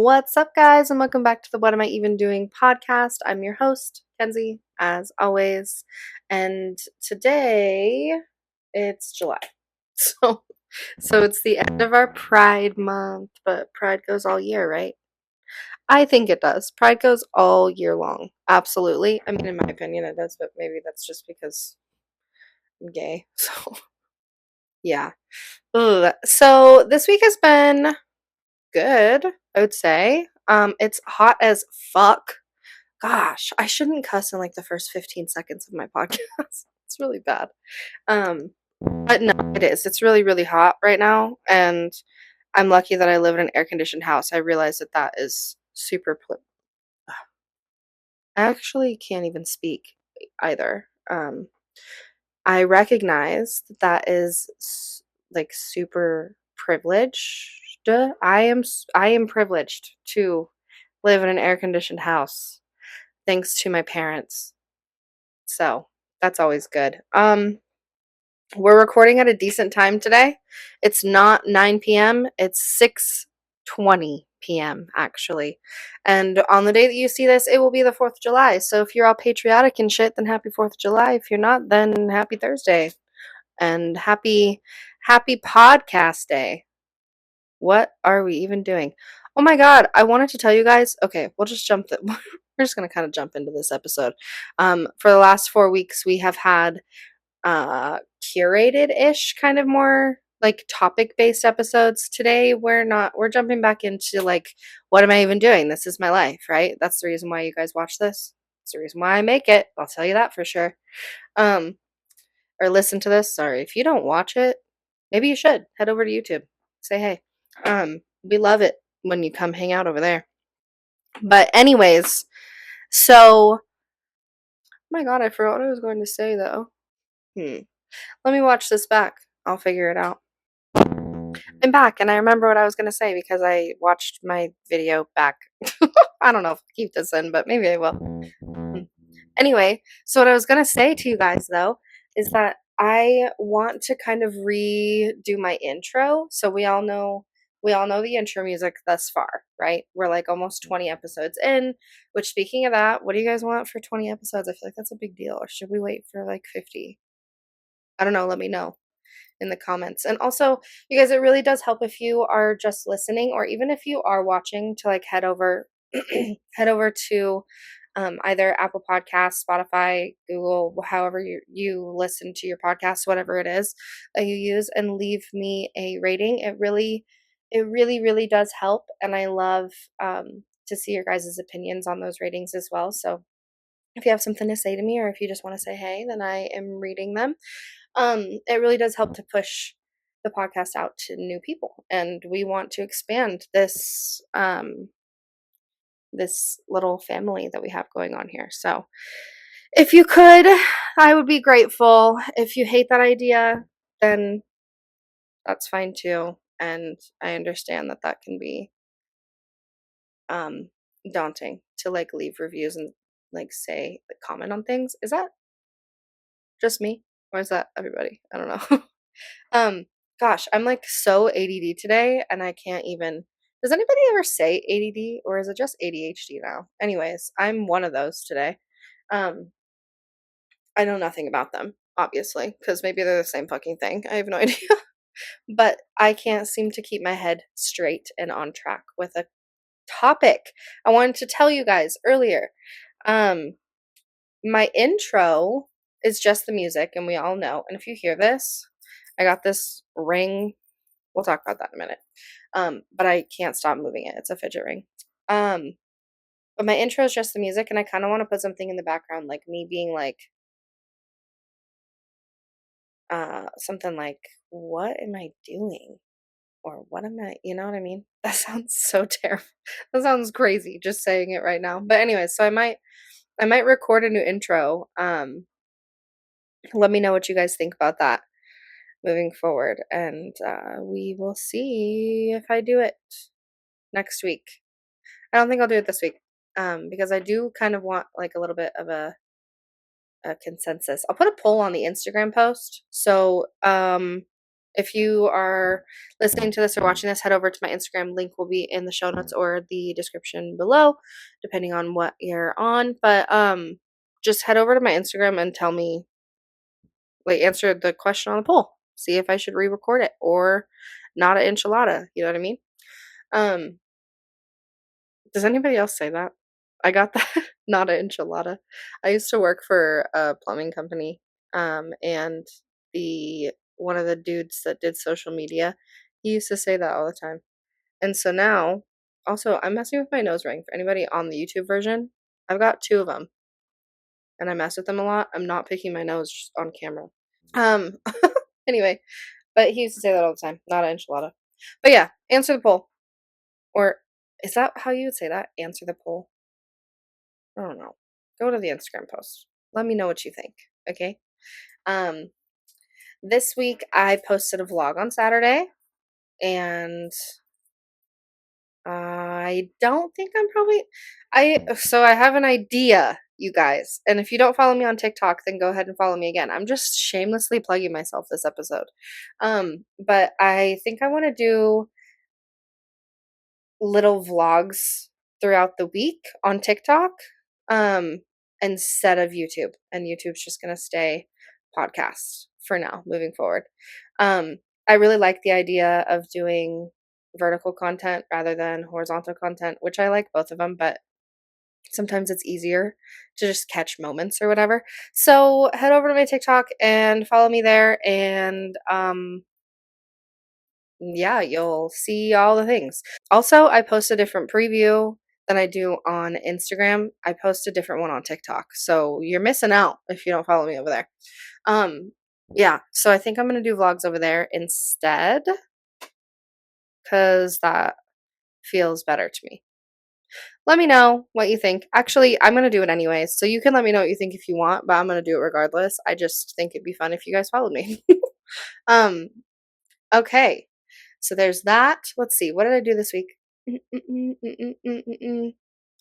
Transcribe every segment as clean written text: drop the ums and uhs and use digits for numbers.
What's up, guys, and welcome back to the What Am I Even Doing podcast. I'm your host, Kenzie, as always, and today it's July. So, so it's the end of our Pride month, but Pride goes all year, right? I think it does. Pride goes all year long. Absolutely. I mean, in my opinion, it does, but maybe that's just because I'm gay. So, yeah. Ugh. So this week has been good, I would say. It's hot as fuck. Gosh, I shouldn't cuss in like the first 15 seconds of my podcast. It's really bad. Um, but no, it is. It's really, really hot right now, and I'm lucky that I live in an air-conditioned house. I realize that that is super. I actually can't even speak either. I recognize that that is like super privileged. I am privileged to live in an air-conditioned house thanks to my parents. So, that's always good. We're recording at a decent time today. It's not 9 p.m., it's 6:20 p.m. actually. And on the day that you see this, it will be the 4th of July. So if you're all patriotic and shit, then happy 4th of July. If you're not, then happy Thursday. And happy podcast day. What are we even doing? Oh my god, I wanted to tell you guys. Okay, we'll just we're just going to kind of jump into this episode. For the last 4 weeks we have had curated-ish kind of more like topic-based episodes. Today we're jumping back into like what am I even doing? This is my life, right? That's the reason why you guys watch this. It's the reason why I make it. I'll tell you that for sure. Um or listen to this. Sorry. If you don't watch it, maybe you should. Head over to YouTube. Say hey. We love it when you come hang out over there. But anyways, so oh my god, I forgot what I was going to say though. Let me watch this back. I'll figure it out. I'm back and I remember what I was going to say because I watched my video back. I don't know if I'll keep this in, but maybe I will. Anyway, so what I was going to say to you guys though is that I want to kind of redo my intro. So we all know the intro music thus far, right? We're like almost 20 episodes in, which speaking of that, what do you guys want for 20 episodes? I feel like that's a big deal. Or should we wait for like 50? I don't know, let me know in the comments. And also, you guys, it really does help if you are just listening or even if you are watching to like head over head over to either Apple Podcasts, Spotify, Google, however you listen to your podcast, whatever it is that you use, and leave me a rating. It really does help, and I love to see your guys' opinions on those ratings as well. So if you have something to say to me or if you just want to say hey, then I am reading them. It really does help to push the podcast out to new people, and we want to expand this little family that we have going on here. So if you could, I would be grateful. If you hate that idea, then that's fine too, and I understand that that can be um daunting to like leave reviews and like say like comment on things. Is that just me or is that everybody? I don't know. Um, Gosh, I'm like so ADD today and I can't even. Does anybody ever say ADD or is it just ADHD now? Anyways, I'm one of those today. Um, I know nothing about them, obviously, because maybe they're the same fucking thing. I have no idea. But I can't seem to keep my head straight and on track with a topic. I wanted to tell you guys earlier. Um, my intro is just the music, and we all know. And if you hear this, I got this ring. We'll talk about that in a minute. But I can't stop moving it. It's a fidget ring. Um, but my intro is just the music, and I kind of want to put something in the background, like me being like, something like, "What am I doing?" Or "What am I?" You know what I mean? That sounds so terrible. That sounds crazy just saying it right now. But anyways, so I might record a new intro. Let me know what you guys think about that moving forward, and we will see if I do it next week. I don't think I'll do it this week, because I do kind of want like a little bit of a consensus. I'll put a poll on the Instagram post. So If you are listening to this or watching this, head over to my Instagram. Link will be in the show notes or the description below, depending on what you're on. But just head over to my Instagram and tell me, like, answer the question on the poll. See if I should re-record it or not an enchilada. You know what I mean? Um, does anybody else say that? I got that. Not an enchilada. I used to work for a plumbing company, and the one of the dudes that did social media, he used to say that all the time. And so now, also, I'm messing with my nose ring. For anybody on the YouTube version, I've got two of them, and I mess with them a lot. I'm not picking my nose on camera. Um, anyway, but he used to say that all the time. Not an enchilada. But yeah, answer the poll. Or is that how you would say that? Answer the poll. I don't know. Go to the Instagram post. Let me know what you think. Okay. Um, this week I posted a vlog on Saturday, and I don't think I'm probably I have an idea, you guys. And if you don't follow me on TikTok, then go ahead and follow me again. I'm just shamelessly plugging myself this episode. But I think I want to do little vlogs throughout the week on TikTok, um, instead of YouTube. And YouTube's just gonna stay podcast for now, moving forward. Um, I really like the idea of doing vertical content rather than horizontal content, which I like both of them, but sometimes it's easier to just catch moments or whatever. So head over to my TikTok and follow me there, and yeah, you'll see all the things. Also, I post a different preview than I do on Instagram. I post a different one on TikTok. So you're missing out if you don't follow me over there. Um yeah, so I think I'm going to do vlogs over there instead cuz that feels better to me. Let me know what you think. Actually, I'm going to do it anyways. So you can let me know what you think if you want, but I'm going to do it regardless. I just think it'd be fun if you guys followed me. um okay. So there's that. Let's see. What did I do this week?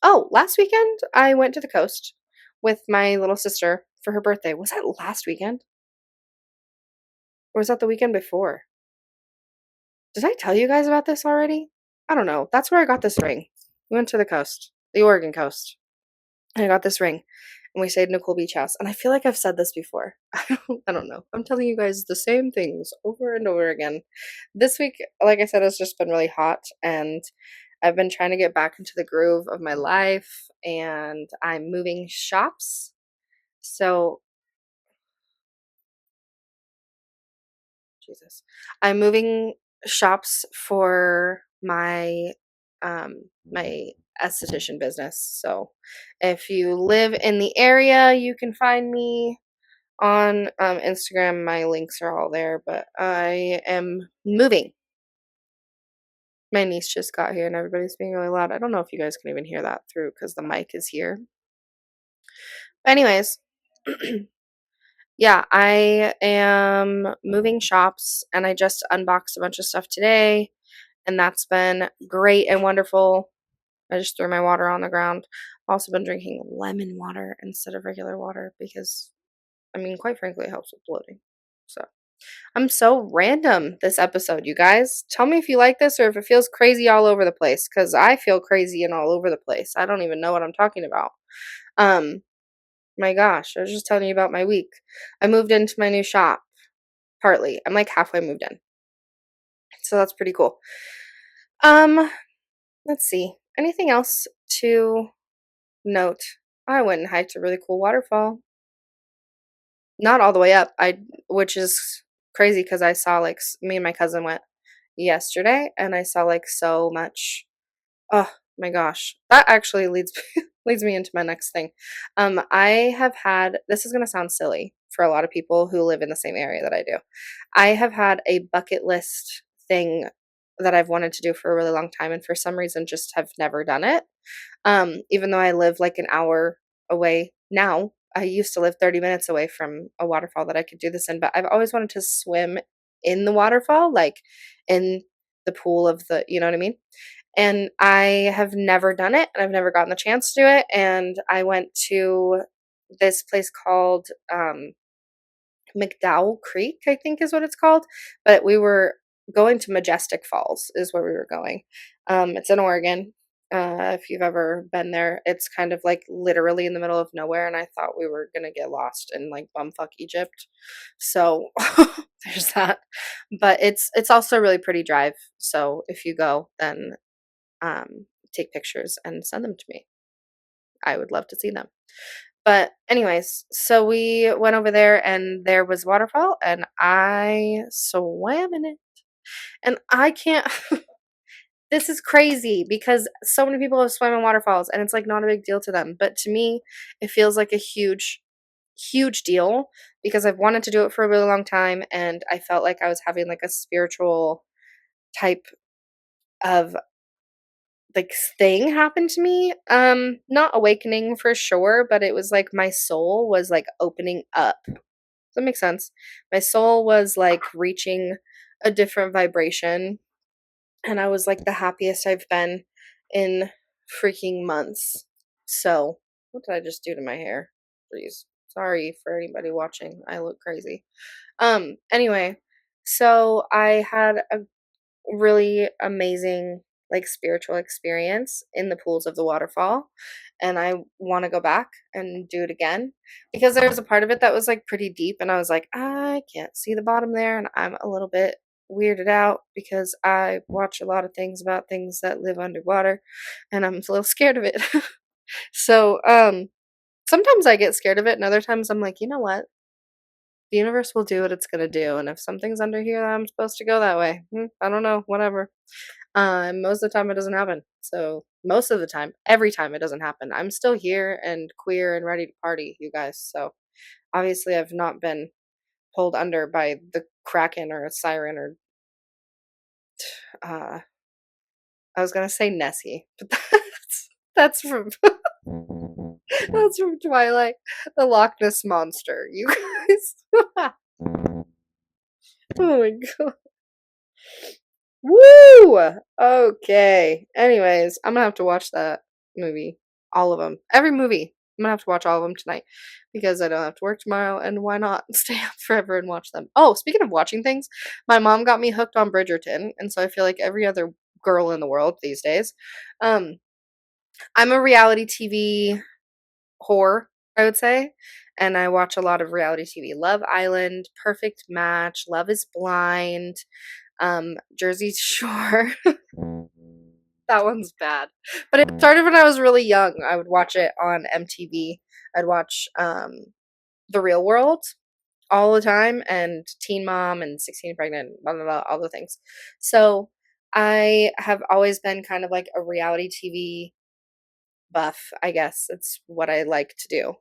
Oh, last weekend I went to the coast with my little sister for her birthday. Was that last weekend? Or was that the weekend before? Did I tell you guys about this already? I don't know. That's where I got this ring. We went to the coast, the Oregon coast, and I got this ring. And we stayed in a cool beach house. And I feel like I've said this before. I don't know. I'm telling you guys the same things over and over again. This week, like I said, it's just been really hot, and I've been trying to get back into the groove of my life, and I'm moving shops. So, Jesus, I'm moving shops for my esthetician business. So, if you live in the area, you can find me on Instagram. My links are all there, but I am moving. My niece just got here and everybody's being really loud. I don't know if you guys can even hear that through because the mic is here. But anyways, yeah, I am moving shops and I just unboxed a bunch of stuff today, and that's been great and wonderful. I just threw my water on the ground. I've also been drinking lemon water instead of regular water because, I mean, quite frankly, it helps with bloating. So, I'm so random this episode, you guys. Tell me if you like this or if it feels crazy all over the place, because I feel crazy and all over the place. I don't even know what I'm talking about. Um, my gosh, I was just telling you about my week. I moved into my new shop, partly. I'm like halfway moved in. So that's pretty cool. Um, let's see. Anything else to note? I went and hiked a really cool waterfall. Not all the way up. Which is crazy because I saw like me and my cousin went yesterday, and I saw like so much. Oh my gosh, that actually leads me into my next thing. I have had, this is gonna sound silly for a lot of people who live in the same area that I do. I have had a bucket list thing that I've wanted to do for a really long time, and for some reason just have never done it. Even though I live like an hour away now, I used to live 30 minutes away from a waterfall that I could do this in, but I've always wanted to swim in the waterfall, like in the pool of the, you know what I mean? And I have never done it, and I've never gotten the chance to do it. And I went to this place called McDowell Creek, I think is what it's called. But we were going to Majestic Falls is where we were going. It's in Oregon. If you've ever been there, it's kind of like literally in the middle of nowhere, and I thought we were gonna get lost in like bumfuck Egypt. So there's that. But it's also a really pretty drive. So if you go, then take pictures and send them to me. I would love to see them. But anyways, so we went over there and there was waterfall and I swam in it. And I can't this is crazy because so many people have swam in waterfalls and it's like not a big deal to them. But to me, it feels like a huge deal because I've wanted to do it for a really long time and I felt like I was having like a spiritual type of like thing happened to me. Not awakening for sure, but it was like my soul was like opening up. Does that make sense? My soul was like reaching a different vibration and I was like the happiest I've been in freaking months. So, what did I just do to my hair? Please. Sorry for anybody watching. I look crazy. Anyway, so I had a really amazing like spiritual experience in the pools of the waterfall and I want to go back and do it again because there was a part of it that was like pretty deep and I was like I can't see the bottom there and I'm a little bit weirded out because I watch a lot of things about things that live underwater and I'm a little scared of it. So sometimes I get scared of it and other times I'm like, you know what, the universe will do what it's going to do and if something's under here I'm supposed to go that way, I don't know, whatever. Most of the time it doesn't happen. So most of the time, every time it doesn't happen. I'm still here and queer and ready to party, you guys. So obviously I've not been pulled under by the Kraken or a siren or uh I was gonna say Nessie, but that's from that's from Twilight. The Loch Ness Monster, you guys. Oh my god. Woo! Okay. Anyways, I'm gonna have to watch that movie. All of them. Every movie. I'm gonna have to watch all of them tonight because I don't have to work tomorrow, and why not stay up forever and watch them? Oh, speaking of watching things, my mom got me hooked on Bridgerton, and so I feel like every other girl in the world these days. Um, I'm a reality TV whore, I would say, and I watch a lot of reality TV. Love Island, Perfect Match, Love is Blind, Jersey Shore. That one's bad. But it started when I was really young. I would watch it on MTV. I'd watch The Real World all the time and Teen Mom and 16 Pregnant, blah, blah, blah, all the things. So I have always been kind of like a reality TV buff, I guess. It's what I like to do.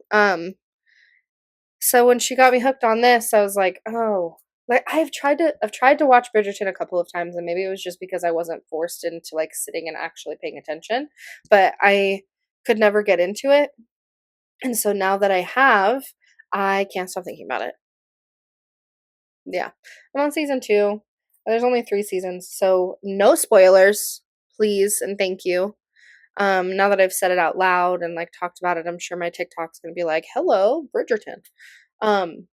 So when she got me hooked on this, I was like, "Oh, like I've tried to watch Bridgerton a couple of times and maybe it was just because I wasn't forced into like sitting and actually paying attention, but I could never get into it. And so now that I have, I can't stop thinking about it. Yeah. I'm on season 2. There's only 3 seasons, so no spoilers, please and thank you. Now that I've said it out loud and like talked about it, I'm sure my TikTok's going to be like, "Hello, Bridgerton." Um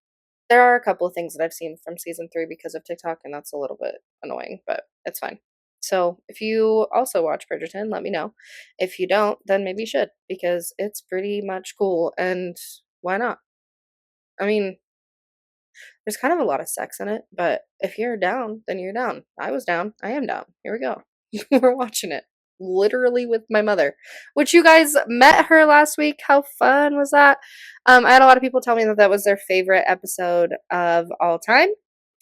There are a couple of things that I've seen from season 3 because of TikTok, and that's a little bit annoying, but it's fine. So, if you also watch Bridgerton, let me know. If you don't, then maybe you should because it's pretty much cool and why not? I mean, there's kind of a lot of sex in it, but if you're down, then you're down. I was down. I am down. Here we go. We're watching it literally with my mother, which you guys met her last week. How fun was that? I had a lot of people tell me that that was their favorite episode of all time,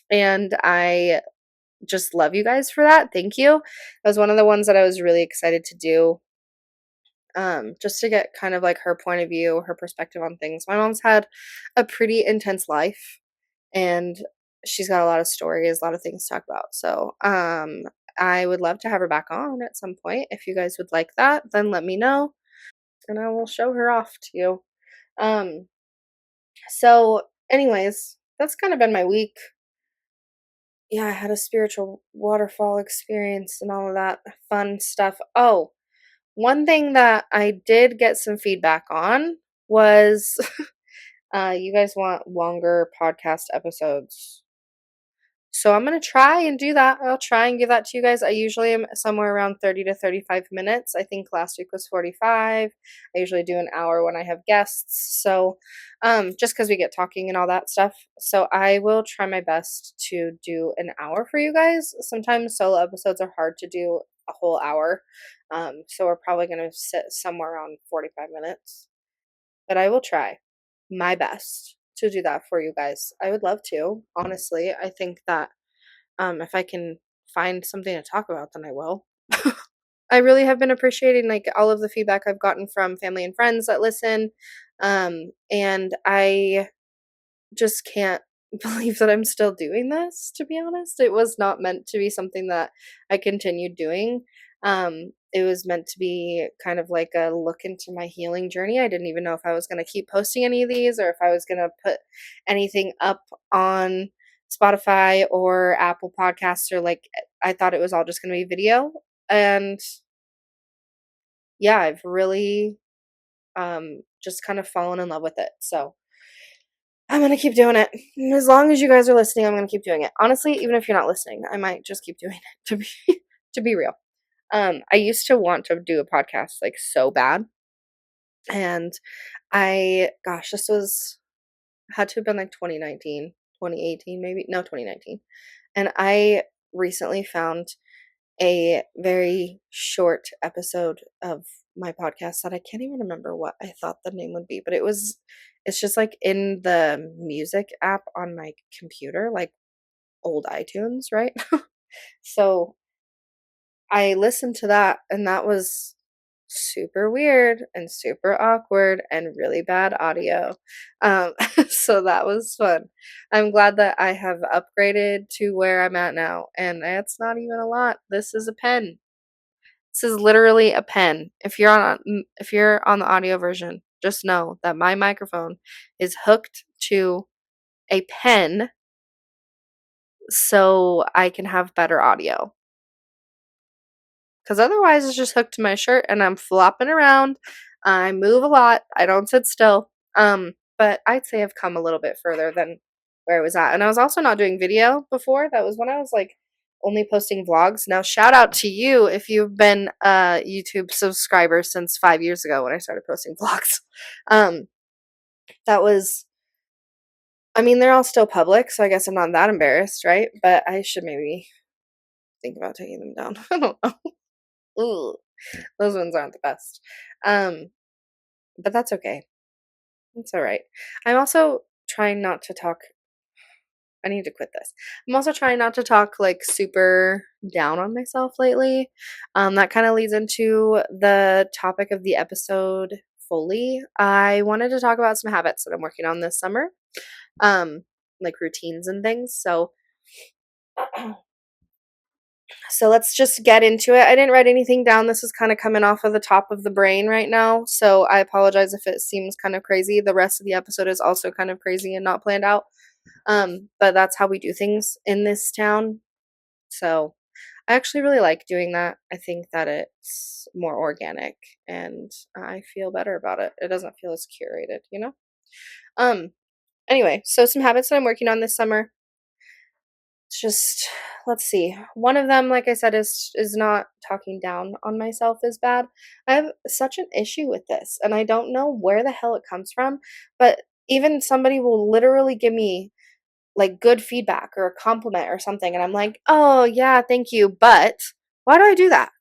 and I just love you guys for that. Thank you. It was one of the ones that I was really excited to do, just to get kind of like her point of view, her perspective on things. My mom's had a pretty intense life, and she's got a lot of stories, a lot of things to talk about. So, I would love to have her back on at some point. If you guys would like that, then let me know and I will show her off to you. Um, so anyways, that's kind of been my week. Yeah, I had a spiritual waterfall experience and all of that fun stuff. Oh, one thing that I did get some feedback on was You guys want longer podcast episodes. So I'm gonna try and do that. I'll try and give that to you guys. I usually am somewhere around 30 to 35 minutes. I think last week was 45. I usually do an hour when I have guests. So just because we get talking and all that stuff. So I will try my best to do an hour for you guys. Sometimes solo episodes are hard to do a whole hour. So we're probably gonna sit somewhere around 45 minutes. But I will try my best to do that for you guys. I would love to, honestly. I think that if I can find something to talk about, then I will. I really have been appreciating like all of the feedback I've gotten from family and friends that listen. And I just can't believe that I'm still doing this, to be honest. It was not meant to be something that I continued doing. It was meant to be kind of like a look into my healing journey. I didn't even know if I was going to keep posting any of these or if I was going to put anything up on Spotify or Apple Podcasts or like I thought it was all just going to be video. And yeah, I've really just kind of fallen in love with it. So, I'm gonna keep doing it. As long as you guys are listening, I'm gonna keep doing it. Honestly, even if you're not listening, I might just keep doing it to be to be real. I used to want to do a podcast like so bad. And gosh, this was had to have been like 2019, 2018 maybe. No, 2019. And I recently found a very short episode of my podcast that I can't even remember what I thought the name would be, but it's just like in the music app on my computer, like old iTunes, right? So I listened to that and that was super weird and super awkward and really bad audio. Um, so that was fun. I'm glad that I have upgraded to where I'm at now, and it's not even a lot. This is a pen. This is literally a pen. If you're on the audio version, just know that my microphone is hooked to a pen so I can have better audio. Because otherwise, it's just hooked to my shirt and I'm flopping around. I move a lot. I don't sit still. But I'd say I've come a little bit further than where I was at. And I was also not doing video before. That was when I was like only posting vlogs. Now, shout out to you if you've been a YouTube subscriber since 5 years ago when I started posting vlogs. Um, that was, I mean, they're all still public, so I guess I'm not that embarrassed, right? But I should maybe think about taking them down. I don't know. Ooh, those ones aren't the best. Um, but that's okay. It's all right. I'm also trying not to talk. I need to quit this. I'm also trying not to talk like super down on myself lately. That kind of leads into the topic of the episode fully. I wanted to talk about some habits that I'm working on this summer, like routines and things. So let's just get into it. I didn't write anything down. This is kind of coming off of the top of the brain right now. So I apologize if it seems kind of crazy. The rest of the episode is also kind of crazy and not planned out. But that's how we do things in this town. So I actually really like doing that. I think that it's more organic and I feel better about it. It doesn't feel as curated, you know? Um, anyway, so some habits that I'm working on this summer. Just let's see. One of them, like I said, is not talking down on myself is bad. I have such an issue with this, and I don't know where the hell it comes from, but even somebody will literally give me like good feedback or a compliment or something, and I'm like, "Oh, yeah, thank you." But why do I do that?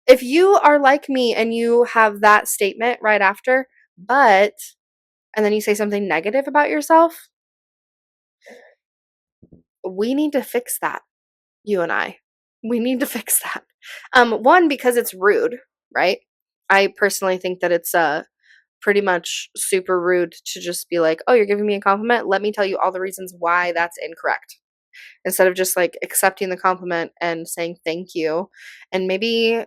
If you are like me and you have that statement right after, but and then you say something negative about yourself, we need to fix that. You and I. We need to fix that. One, because it's rude, right? I personally think that it's pretty much super rude to just be like, "Oh, you're giving me a compliment. Let me tell you all the reasons why that's incorrect." Instead of just like accepting the compliment and saying thank you and maybe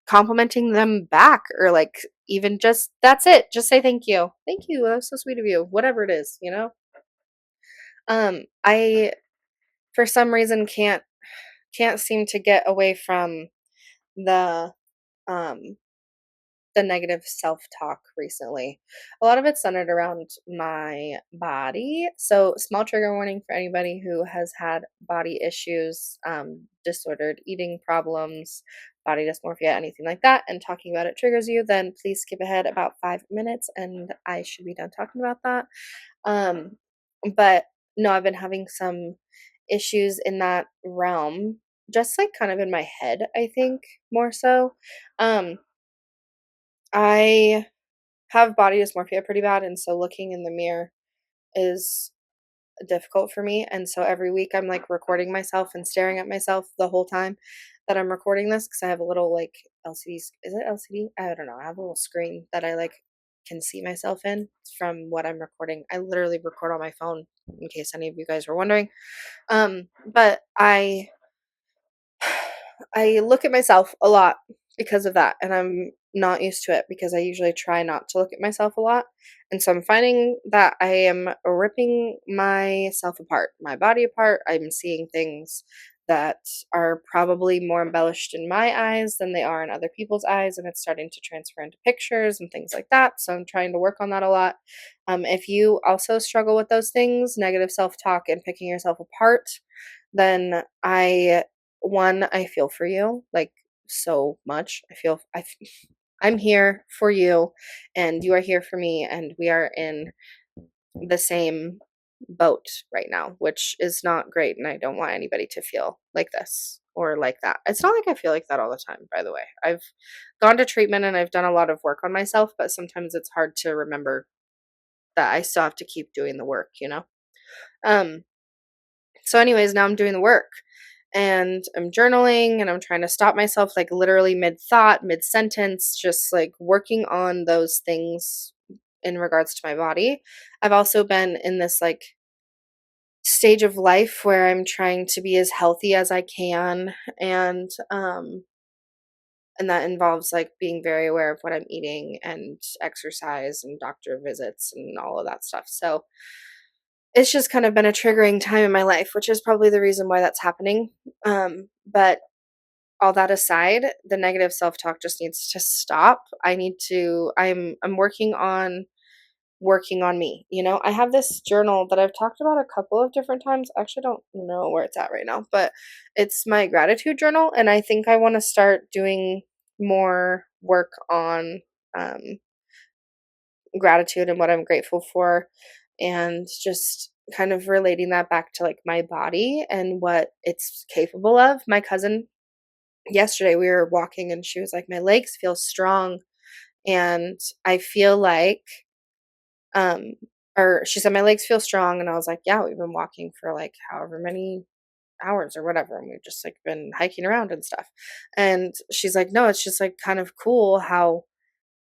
complimenting them back or like even just that's it. Just say thank you. Thank you. That's so sweet of you. Whatever it is, you know? I for some reason can't seem to get away from the um the negative self-talk recently. A lot of it's centered around my body. So, small trigger warning for anybody who has had body issues, disordered eating problems, body dysmorphia, anything like that, and talking about it triggers you, then please skip ahead about 5 minutes and I should be done talking about that. Um, but no, I've been having some issues in that realm, just like kind of in my head, I think more so. Um, I have body dysmorphia pretty bad, and so looking in the mirror is difficult for me. And so every week I'm like recording myself and staring at myself the whole time that I'm recording this because I have a little like LCD. Is it LCD? I don't know. I have a little screen that I like can see myself in from what I'm recording. I literally record on my phone in case any of you guys were wondering. But I look at myself a lot because of that, and I'm not used to it because I usually try not to look at myself a lot. And so I'm finding that I am ripping myself apart, my body apart. I'm seeing things that are probably more embellished in my eyes than they are in other people's eyes, and it's starting to transfer into pictures and things like that. So I'm trying to work on that a lot. If you also struggle with those things, negative self talk and picking yourself apart, then I feel for you, like, so much. I'm here for you, and you are here for me, and we are in the same boat right now, which is not great, and I don't want anybody to feel like this or like that. It's not like I feel like that all the time, by the way. I've gone to treatment and I've done a lot of work on myself, but sometimes it's hard to remember that I still have to keep doing the work, you know? Um, so anyways, now I'm doing the work and I'm journaling and I'm trying to stop myself like literally mid thought, mid sentence, just like working on those things in regards to my body. I've also been in this like stage of life where I'm trying to be as healthy as I can and that involves like being very aware of what I'm eating and exercise and doctor visits and all of that stuff. So it's just kind of been a triggering time in my life, which is probably the reason why that's happening. But all that aside, the negative self-talk just needs to stop. I'm working on me. You know, I have this journal that I've talked about a couple of different times. I actually don't know where it's at right now, but it's my gratitude journal and I think I want to start doing more work on um gratitude and what I'm grateful for and just kind of relating that back to like my body and what it's capable of. My cousin yesterday we were walking and she was like, my legs feel strong and I feel like um or she said my legs feel strong and I was like, yeah, we've been walking for like however many hours or whatever and we've just like been hiking around and stuff. And she's like, no, it's just like kind of cool how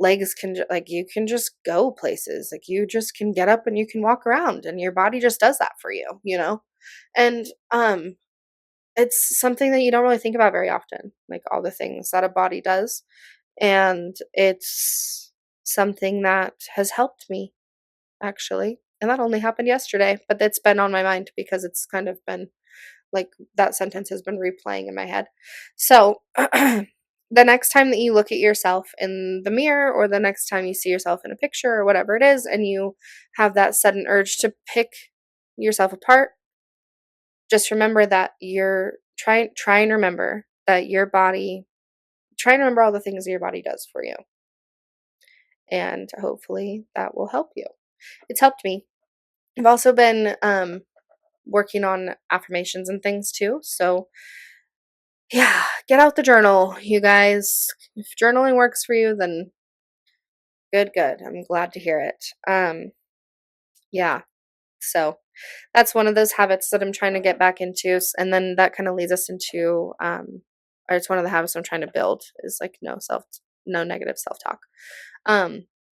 legs can like you can just go places, like you just can get up and you can walk around and your body just does that for you, you know. And it's something that you don't really think about very often, like all the things that a body does. And it's something that has helped me actually. And that only happened yesterday, but it's been on my mind because it's kind of been like that sentence has been replaying in my head. So the next time that you look at yourself in the mirror or the next time you see yourself in a picture or whatever it is and you have that sudden urge to pick yourself apart, just remember that you're try and remember that your body try and remember all the things that your body does for you. And hopefully that will help you. It's helped me. I've also been working on affirmations and things too. So yeah, get out the journal, you guys. If journaling works for you, then good, good. I'm glad to hear it. Yeah. So that's one of those habits that I'm trying to get back into. And then that kind of leads us into, or it's one of the habits I'm trying to build is like no negative self talk.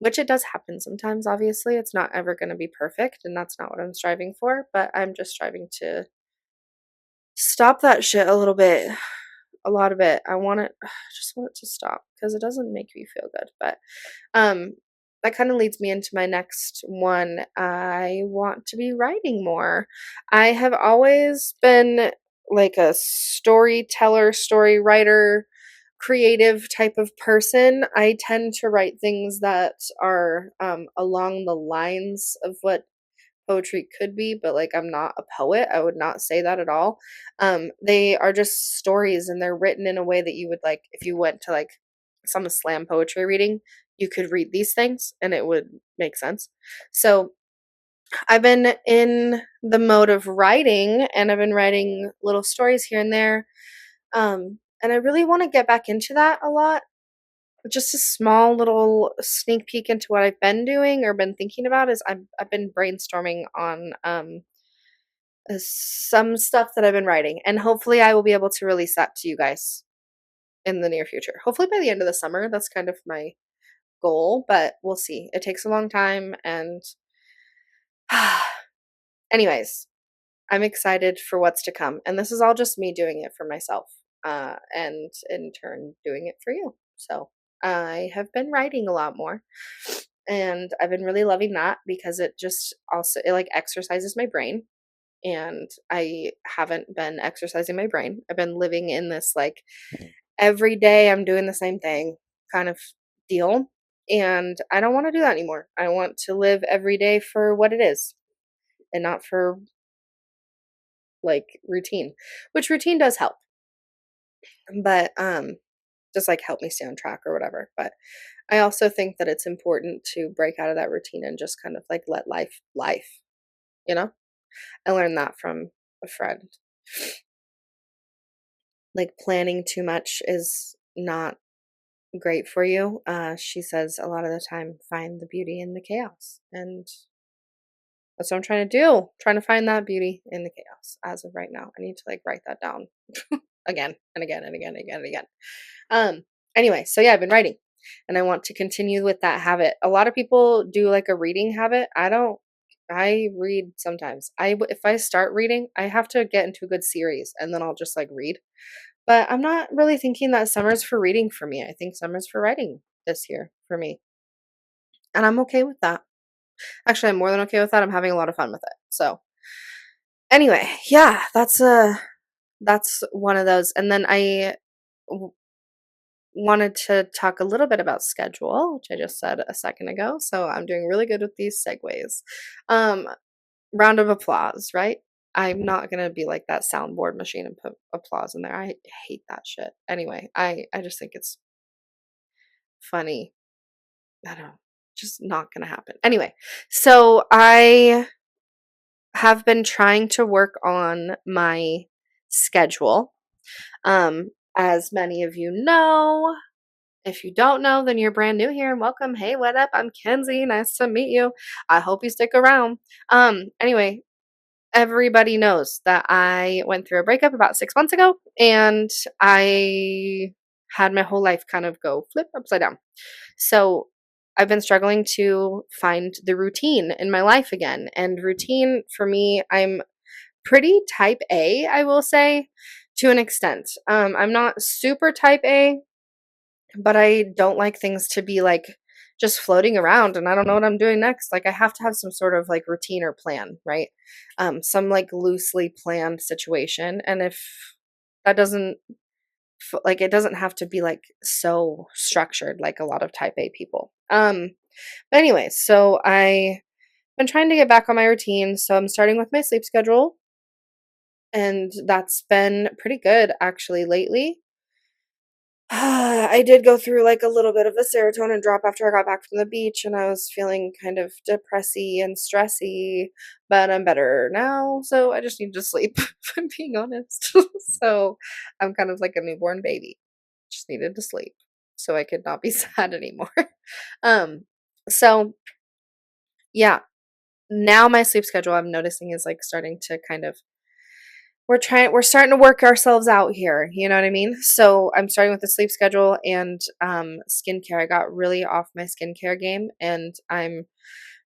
Which it does happen sometimes, obviously. It's not ever going to be perfect, and that's not what I'm striving for, but I'm just striving to stop that shit a little bit, a lot of it. I just want it to stop because it doesn't make me feel good. But um, that kind of leads me into my next one. I want to be writing more. I have always been like a storyteller, story writer. creative type of person. I tend to write things that are along the lines of what poetry could be, but like I'm not a poet. I would not say that at all. They are just stories and they're written in a way that you would like if you went to like some slam poetry reading, you could read these things and it would make sense. So I've been in the mode of writing and I've been writing little stories here and there. And I really want to get back into that a lot. Just a small little sneak peek into what I've been doing or been thinking about is I've been brainstorming on some stuff that I've been writing, and hopefully I will be able to release that to you guys in the near future. Hopefully by the end of the summer. That's kind of my goal, but we'll see. It takes a long time, and anyways, I'm excited for what's to come, and this is all just me doing it for myself, and in turn doing it for you. So I have been writing a lot more, and I've been really loving that because it just also it like exercises my brain, and I haven't been exercising my brain. I've been living in this like every day I'm doing the same thing kind of deal, and I don't want to do that anymore. I want to live every day for what it is and not for like routine, which routine does help, but just like help me stay on track or whatever. But I also think that it's important to break out of that routine and just kind of like let life, you know? I learned that from a friend. Like planning too much is not great for you. She says a lot of the time find the beauty in the chaos. And that's what I'm trying to do. Trying to find that beauty in the chaos as of right now. I need to like write that down again and again and again and again and again. Anyway, so yeah, I've been writing and I want to continue with that habit. A lot of people do like a reading habit. I don't. I read sometimes. If I start reading, I have to get into a good series and then I'll just like read. But I'm not really thinking that summer's for reading for me. I think summer's for writing this year for me. And I'm okay with that. Actually, I'm more than okay with that. I'm having a lot of fun with it. So, anyway, yeah, that's one of those. And then I wanted to talk a little bit about schedule, which I just said a second ago. So I'm doing really good with these segues. Um, round of applause, right? I'm not gonna be like that soundboard machine and put applause in there. I hate that shit. Anyway, I just think it's funny. I don't know, just not gonna happen. Anyway, so I have been trying to work on my schedule. As many of you know, if you don't know, then you're brand new here and welcome. Hey, what up? I'm Kenzie. Nice to meet you. I hope you stick around. Anyway, everybody knows that I went through a breakup about 6 months ago and I had my whole life kind of go flip upside down. So I've been struggling to find the routine in my life again. And routine for me, I'm pretty type A, I will say, to an extent. I'm not super type A, but I don't like things to be like just floating around and I don't know what I'm doing next. Like I have to have some sort of like routine or plan, right? Some like loosely planned situation. And if that doesn't like it doesn't have to be like so structured like a lot of type A people. But anyway, so I been trying to get back on my routine. So I'm starting with my sleep schedule and that's been pretty good actually lately. I did go through like a little bit of a serotonin drop after I got back from the beach and I was feeling kind of depressy and stressy, but I'm better now, so I just need to sleep, if I'm being honest. So I'm kind of like a newborn baby. Just needed to sleep so I could not be sad anymore. Um, so yeah, now my sleep schedule I'm noticing is like starting to kind of we're starting to work ourselves out here, you know what I mean? So I'm starting with the sleep schedule and skincare. I got really off my skincare game and I'm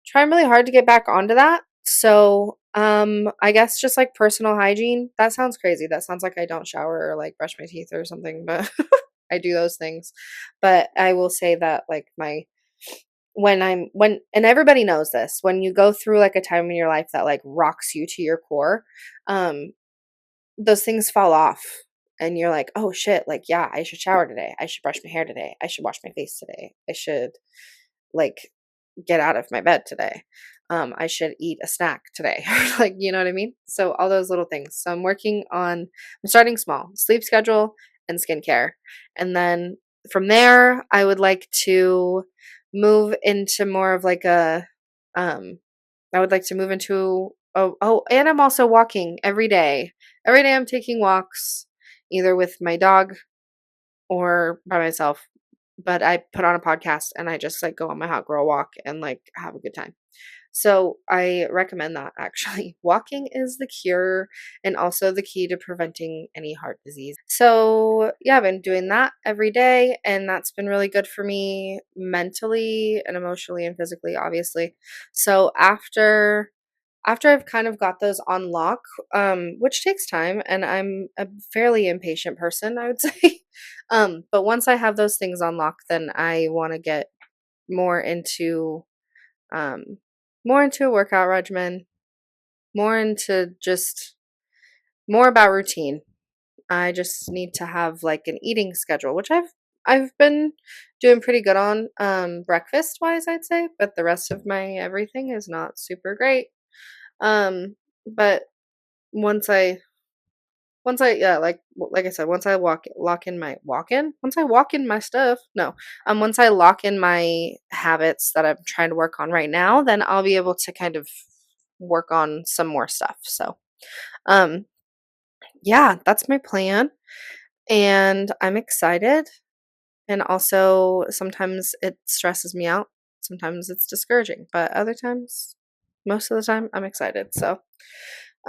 trying really hard to get back onto that. So I guess just like personal hygiene. That sounds crazy. That sounds like I don't shower or like brush my teeth or something, but I do those things. But I will say that like my when and everybody knows this, when you go through like a time in your life that like rocks you to your core, um those things fall off and you're like, oh shit, like, yeah, I should shower today. I should brush my hair today. I should wash my face today. I should like get out of my bed today. I should eat a snack today. Like, you know what I mean? So all those little things. So I'm starting small, sleep schedule and skincare. And then from there, I would like to move into more of like um, I would like to move into, and I'm also walking every day. Every day I'm taking walks, either with my dog or by myself, but I put on a podcast and I just like go on my hot girl walk and like have a good time. So I recommend that actually. Walking is the cure and also the key to preventing any heart disease. So yeah, I've been doing that every day and that's been really good for me mentally and emotionally and physically, obviously. So after I've kind of got those on lock, which takes time, and I'm a fairly impatient person, I would say. But once I have those things on lock, then I want to get more into um, more into a workout regimen, more into just more about routine. I just need to have like an eating schedule, which I've been doing pretty good on breakfast wise, I'd say, but the rest of my everything is not super great. But once I yeah, like I said, once I once I walk in my stuff, no, once I lock in my habits that I'm trying to work on right now, then I'll be able to kind of work on some more stuff. So, um, yeah, that's my plan, and I'm excited. And also, sometimes it stresses me out. Sometimes it's discouraging, but other times, most of the time, I'm excited. So,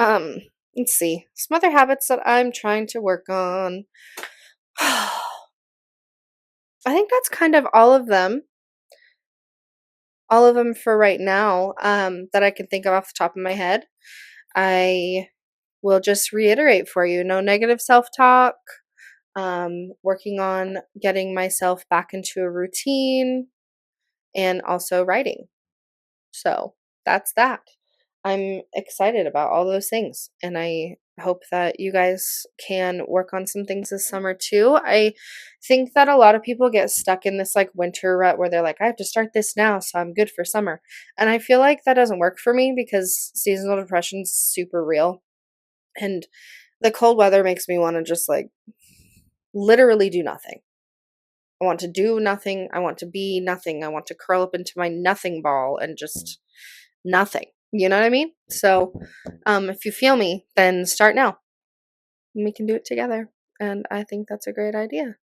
um, let's see. Some other habits that I'm trying to work on. I think that's kind of all of them for right now, that I can think of off the top of my head. I will just reiterate for you, no negative self-talk, working on getting myself back into a routine, and also writing. So that's that. I'm excited about all those things, and I hope that you guys can work on some things this summer too. I think that a lot of people get stuck in this like winter rut where they're like, I have to start this now, so I'm good for summer. And I feel like that doesn't work for me because seasonal depression's super real. And the cold weather makes me want to just like literally do nothing. I want to do nothing. I want to be nothing. I want to curl up into my nothing ball and just nothing. You know what I mean? So, if you feel me, then start now. We can do it together. And I think that's a great idea.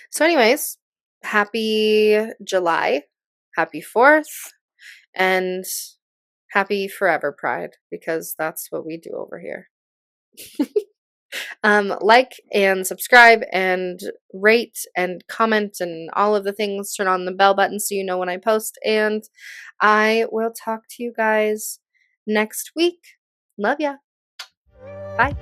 So, anyways, happy July, happy 4th, and happy Forever Pride because that's what we do over here. Like and subscribe and rate and comment and all of the things. Turn on the bell button so you know when I post. And I will talk to you guys next week. Love ya. Bye.